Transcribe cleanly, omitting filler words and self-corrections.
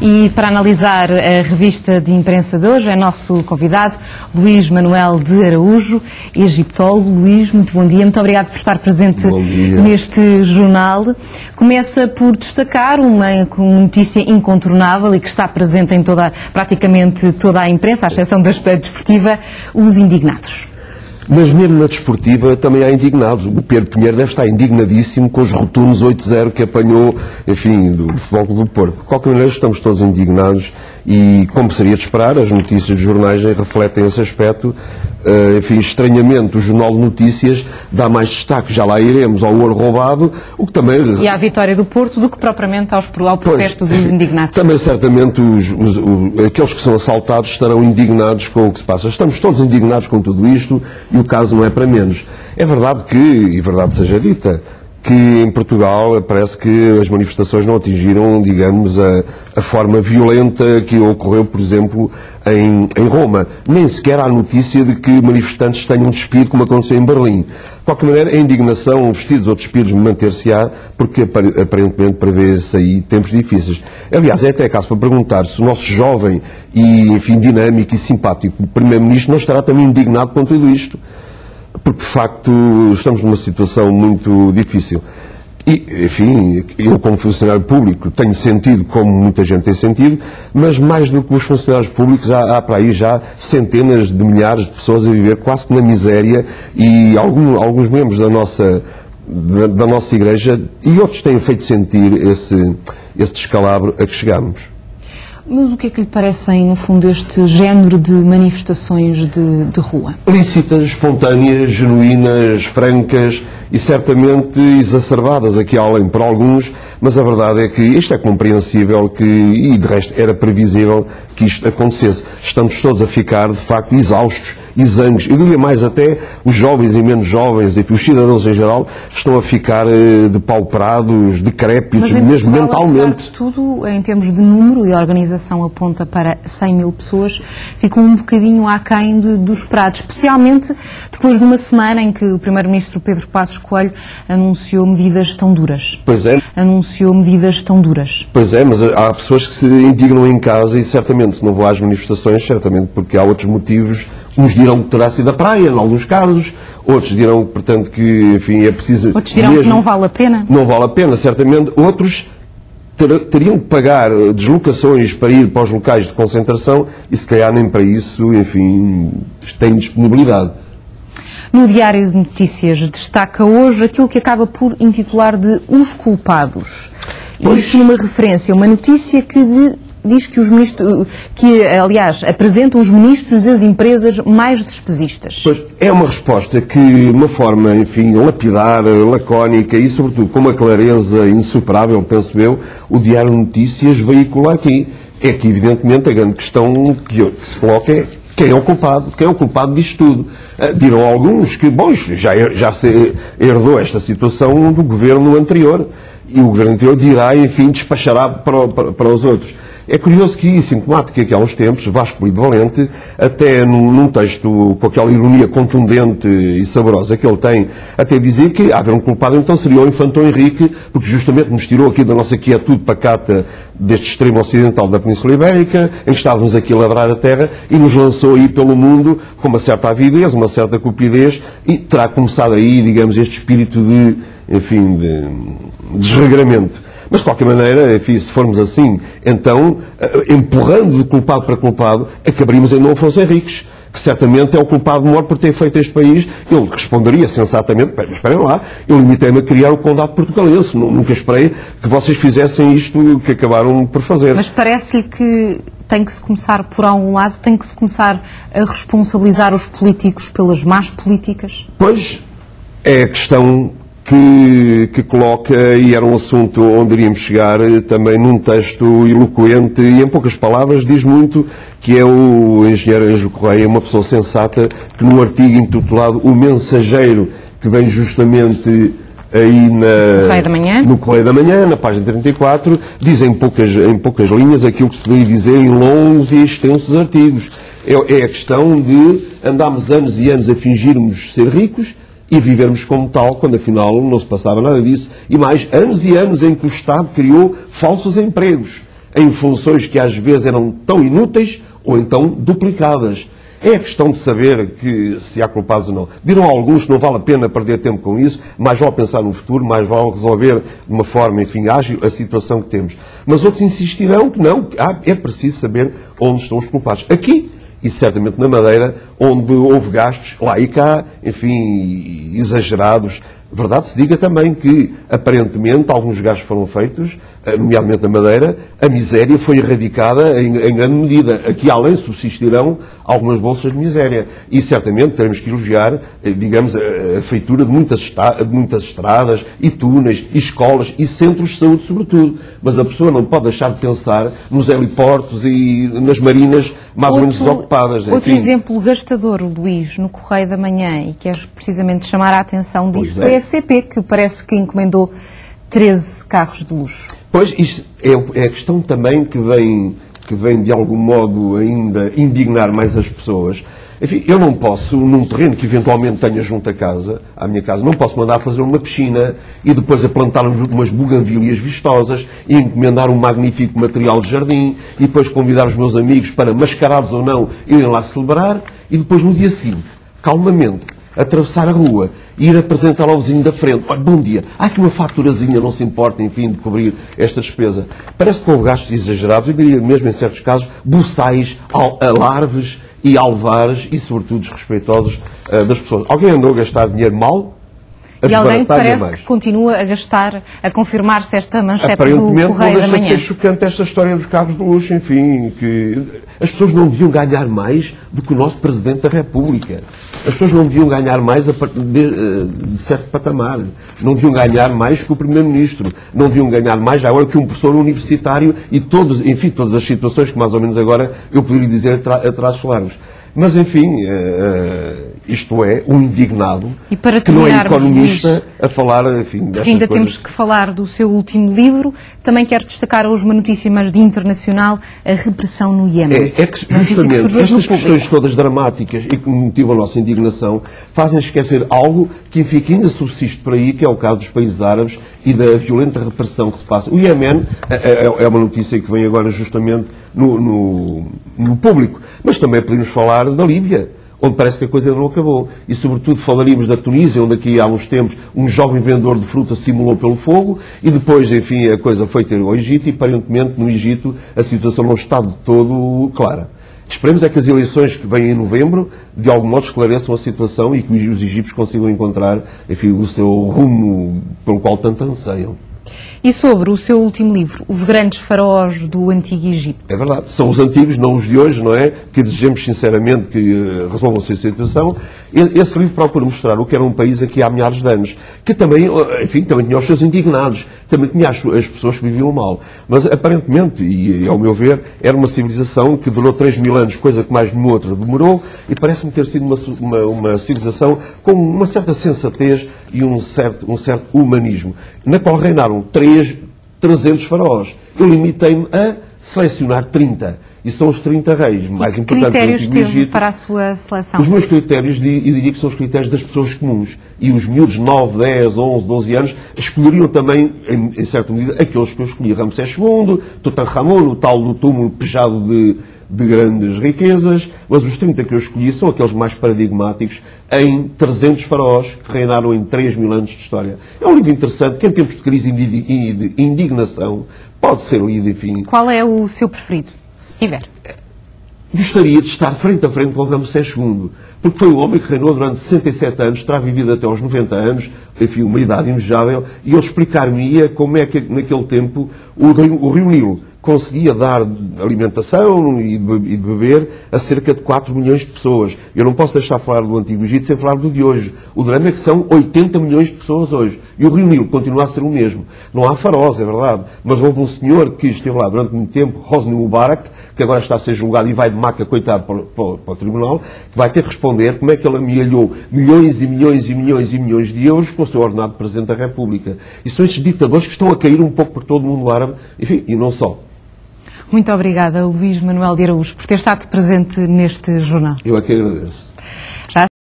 E para analisar a revista de imprensa de hoje é nosso convidado Luís Manuel de Araújo, egiptólogo. Luís, muito bom dia, muito obrigado por estar presente neste jornal. Começa por destacar uma notícia incontornável e que está presente em praticamente toda a imprensa, à exceção da desportiva, os indignados. Mas mesmo na desportiva também há indignados. O Pedro Pinheiro deve estar indignadíssimo com os rotundos 8-0 que apanhou, enfim, do Futebol Clube do Porto. De qualquer maneira, estamos todos indignados e, como seria de esperar, as notícias dos jornais refletem esse aspecto. Enfim, estranhamente, o Jornal de Notícias dá mais destaque, já lá iremos, ao ouro roubado, o que também... E à vitória do Porto do que propriamente ao protesto dos indignados. Também, certamente, aqueles que são assaltados estarão indignados com o que se passa. Estamos todos indignados com tudo isto e o caso não é para menos. É verdade que, e verdade seja dita, que em Portugal parece que as manifestações não atingiram, digamos, a forma violenta que ocorreu, por exemplo, em Roma. Nem sequer há notícia de que manifestantes tenham despido, como aconteceu em Berlim. De qualquer maneira, a indignação, vestidos ou despidos, manter-se-á, porque aparentemente prevê-se aí tempos difíceis. Aliás, é até caso para perguntar se o nosso jovem e, enfim, dinâmico e simpático Primeiro-Ministro não estará também indignado com tudo isto. Porque, de facto, estamos numa situação muito difícil. E, enfim, eu como funcionário público tenho sentido, como muita gente tem sentido, mas mais do que os funcionários públicos, há para aí já centenas de milhares de pessoas a viver quase que na miséria e alguns membros da nossa Igreja e outros têm feito sentir esse descalabro a que chegamos. Mas o que é que lhe parecem, no fundo, este género de manifestações de rua? Lícitas, espontâneas, genuínas, francas e certamente exacerbadas aqui além por alguns, mas a verdade é que isto é compreensível e de resto era previsível que isto acontecesse. Estamos todos a ficar, de facto, exaustos, exangues. Eu diria mais até, os jovens e menos jovens, enfim, os cidadãos em geral, estão a ficar depauperados, decrépitos, mesmo mentalmente. Apesar de tudo, em termos de número, e a organização aponta para 100 mil pessoas, ficam um bocadinho aquém do esperado, especialmente depois de uma semana em que o Primeiro-Ministro Pedro Passos Coelho anunciou medidas tão duras. Pois é. Anunciou medidas tão duras. Pois é, mas há pessoas que se indignam em casa e certamente, se não vão às manifestações, certamente porque há outros motivos. Uns dirão que terá sido a praia, em alguns casos, outros dirão, portanto, que, enfim, é preciso... Outros dirão que não vale a pena. Não vale a pena, certamente. Outros teriam que pagar deslocações para ir para os locais de concentração e, se calhar, nem para isso, enfim, têm disponibilidade. No Diário de Notícias destaca hoje aquilo que acaba por intitular de Os Culpados. Isto numa referência a uma notícia que diz que os ministros, aliás, apresentam os ministros e as empresas mais despesistas. Pois, é uma resposta que, de uma forma, enfim, lapidar, lacónica e, sobretudo, com uma clareza insuperável, penso eu, o Diário de Notícias veicula aqui. É que, evidentemente, a grande questão que se coloca é quem é o culpado? Quem é o culpado disto tudo? Dirão alguns que, bom, já se herdou esta situação do governo anterior. E o governo anterior dirá, enfim, despachará para os outros. É curioso que, sintomático que há uns tempos, Vasco Polivalente, até num texto com aquela ironia contundente e saborosa que ele tem, até dizia que haver um culpado então seria o Infante Henrique, porque justamente nos tirou aqui da nossa quietude pacata deste extremo ocidental da Península Ibérica, em que estávamos aqui a lavrar a terra, e nos lançou aí pelo mundo com uma certa avidez, uma certa cupidez, e terá começado aí, digamos, este espírito de, enfim, de desregramento. Mas, de qualquer maneira, enfim, se formos assim, então, empurrando de culpado para culpado, acabaríamos em Dom Afonso Henriques, que certamente é o culpado maior por ter feito este país. Ele responderia sensatamente, esperem lá, eu limitei-me a criar o Condado Portugalense, nunca esperei que vocês fizessem isto que acabaram por fazer. Mas parece-lhe que tem que se começar por algum lado, tem que se começar a responsabilizar os políticos pelas más políticas? Pois, é a questão que coloca, e era um assunto onde iríamos chegar também num texto eloquente e em poucas palavras diz muito, que é o engenheiro Ângelo Correia, uma pessoa sensata, que num artigo intitulado O Mensageiro, que vem justamente aí no Correio da Manhã, na página 34, diz em poucas linhas aquilo que se poderia dizer em longos e extensos artigos. É a questão de andarmos anos e anos a fingirmos ser ricos e vivermos como tal, quando afinal não se passava nada disso. E mais, anos e anos em que o Estado criou falsos empregos. em funções que às vezes eram tão inúteis ou então duplicadas. É a questão de saber que se há culpados ou não. Dirão alguns que não vale a pena perder tempo com isso, mais vale pensar no futuro, mais vale resolver de uma forma, enfim, ágil a situação que temos. Mas outros insistirão que não, que é preciso saber onde estão os culpados. Aqui, e certamente na Madeira, onde houve gastos, lá e cá, enfim, exagerados. Verdade se diga também que, aparentemente, alguns gastos foram feitos, nomeadamente na Madeira, a miséria foi erradicada em grande medida. Aqui, além, subsistirão algumas bolsas de miséria. E, certamente, teremos que elogiar, digamos, a feitura de muitas estradas, e túneis, e escolas, e centros de saúde, sobretudo. Mas a pessoa não pode deixar de pensar nos heliportos e nas marinas mais ou menos desocupadas. Outro exemplo gastador, Luís, no Correio da Manhã, e quer precisamente chamar a atenção disso, é a CP, que parece que encomendou 13 carros de luxo. Pois, isto é a questão também que vem de algum modo ainda indignar mais as pessoas. Enfim, eu não posso, num terreno que eventualmente tenha junto à minha casa, não posso mandar fazer uma piscina e depois a plantar umas buganvílias vistosas e encomendar um magnífico material de jardim e depois convidar os meus amigos para, mascarados ou não, irem lá celebrar e depois no dia seguinte, calmamente, atravessar a rua e ir apresentar ao vizinho da frente. Olha, bom dia, há aqui uma faturazinha, não se importa, enfim, de cobrir esta despesa. Parece que houve gastos exagerados, eu diria mesmo, em certos casos, buçais, alarves e alvares e, sobretudo, desrespeitosos das pessoas. Alguém andou a gastar dinheiro mal? E alguém parece que continua a gastar, a confirmar-se esta manchete do Correio da Manhã. Aparentemente não deixa de ser chocante esta história dos carros de luxo, enfim, que as pessoas não deviam ganhar mais do que o nosso Presidente da República. As pessoas não deviam ganhar mais de certo patamar. Não deviam ganhar mais que o Primeiro-Ministro. Não deviam ganhar mais agora que um professor universitário e todas as situações que mais ou menos agora eu poderia dizer a traços largos. Mas, enfim, isto é, um indignado que não é economista a falar, enfim, destas ainda coisas. Temos que falar do seu último livro. Também quero destacar hoje uma notícia mais de internacional, a repressão no Iémen. É que, justamente, estas questões todas dramáticas e que motivam a nossa indignação fazem esquecer algo que, enfim, que ainda subsiste por aí, que é o caso dos países árabes e da violenta repressão que se passa. O Iémen é uma notícia que vem agora justamente no público, mas também podemos falar da Líbia, onde parece que a coisa não acabou. E, sobretudo, falaríamos da Tunísia, onde aqui há uns tempos um jovem vendedor de fruta simulou pelo fogo e depois, enfim, a coisa foi ter ao Egito e, aparentemente, no Egito a situação não está de todo clara. Esperemos é que as eleições que vêm em novembro, de algum modo, esclareçam a situação e que os egípcios consigam encontrar, enfim, o seu rumo pelo qual tanto anseiam. E sobre o seu último livro, Os Grandes Faraós do Antigo Egito. É verdade. São os antigos, não os de hoje, não é? Que desejamos sinceramente que resolvam-se a situação. Esse livro procura mostrar o que era um país aqui há milhares de anos, que também, enfim, também tinha os seus indignados, também tinha as pessoas que viviam mal. Mas, aparentemente, e ao meu ver, era uma civilização que durou 3.000 anos, coisa que mais nenhuma outra demorou, e parece-me ter sido uma civilização com uma certa sensatez e um certo humanismo, na qual reinaram 300 faraós. Eu limitei-me a selecionar 30. E são os 30 reis mais importantes do Antigo Egito. Que critérios teve para a sua seleção? Os meus critérios, eu diria que são os critérios das pessoas comuns. E os miúdos, 9, 10, 11, 12 anos, escolheriam também, em certa medida, aqueles que eu escolhi. Ramsés II, Tutankhamon, o tal do túmulo pejado de grandes riquezas, mas os 30 que eu escolhi são aqueles mais paradigmáticos em 300 faraós que reinaram em 3.000 anos de história. É um livro interessante que, em tempos de crise e de indignação, pode ser lido, enfim. Qual é o seu preferido, se tiver? Gostaria de estar frente a frente com o Ramsés II, porque foi um homem que reinou durante 67 anos, terá vivido até aos 90 anos, enfim, uma idade invejável, e ele explicar-me-ia como é que, naquele tempo, o Rio Nilo conseguia dar alimentação e de beber a cerca de 4 milhões de pessoas. Eu não posso deixar de falar do Antigo Egito sem falar do de hoje. O drama é que são 80 milhões de pessoas hoje. E o Rio Nilo continua a ser o mesmo. Não há faraós, é verdade, mas houve um senhor que esteve lá durante muito tempo, Hosni Mubarak, que agora está a ser julgado e vai de maca, coitado, para o tribunal, que vai ter que responder como é que ele amealhou milhões e milhões e milhões e milhões de euros com o seu ordenado de Presidente da República. E são estes ditadores que estão a cair um pouco por todo o mundo árabe, enfim, e não só. Muito obrigada, Luís Manuel de Araújo, por ter estado presente neste jornal. Eu é que agradeço.